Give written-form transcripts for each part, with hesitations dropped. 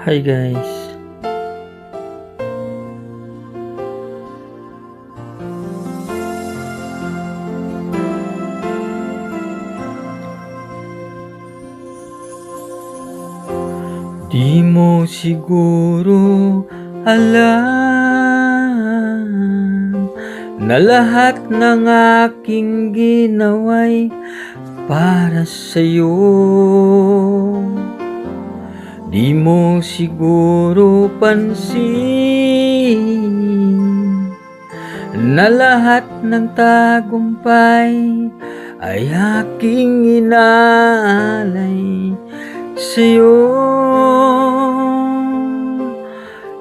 Hi guys. Di mo siguro alam na lahat ng aking ginawa'y para sa'yo. Di mo siguro pansin na lahat ng tagumpay ay aking inaalay sa'yo.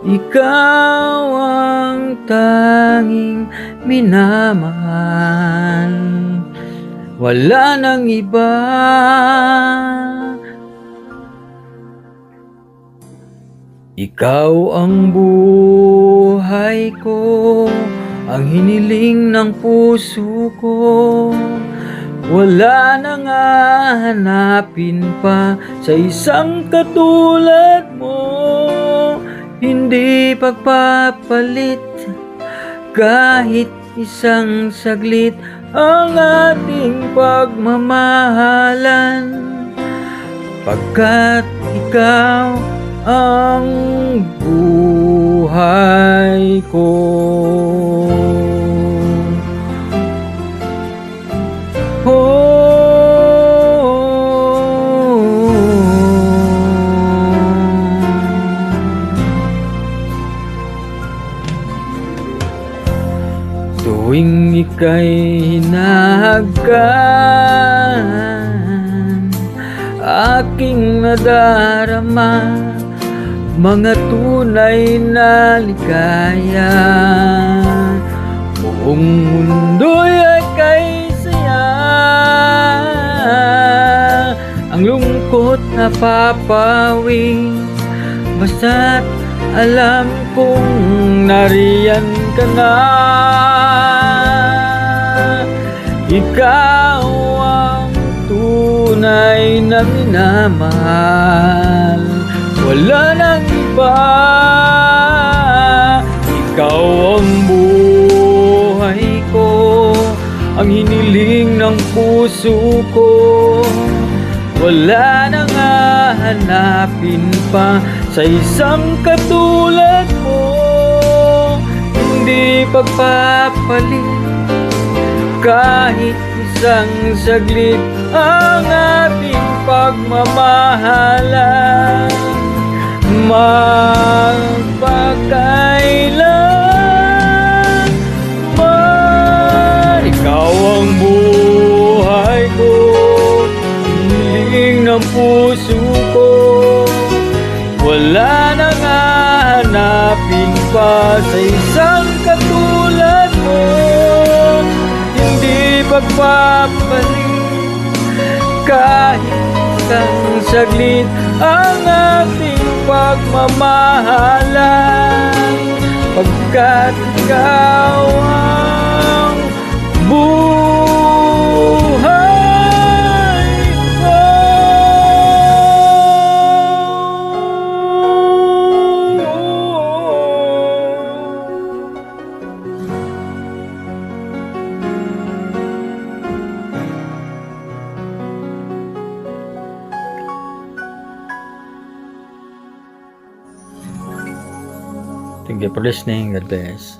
Ikaw ang tanging minamahal, wala nang iba. Ikaw ang buhay ko, ang hiniling ng puso ko. Wala nang hahanapin pa sa isang katulad mo. Hindi pagpapalit kahit isang saglit ang ating pagmamahalan, pagkat ikaw ang buhay ko. Tuwing ika'y hinahagkan, aking nadarama mga tunay na ligaya. Buong mundo'y ay kay saya, ang lungkot na papawi basta't alam kong nariyan ka na. Ikaw ang tunay na minamahal, wala nang iba. Ikaw ang buhay ko, ang hiniling ng puso ko. Wala nang hahanapin pa sa isang katulad mo. Hindi pagpapalit kahit isang saglit ang ating pagmamahalan, magpakailan man. Ikaw ang buhay ko, hiling ng puso ko. Wala nang hahanapin pa sa isang katulad mo. Hindi pagpapalit kahit isang saglit ang ating pagmamahalan, pagkat ikaw ang buhay ko. Thank you for listening. God bless.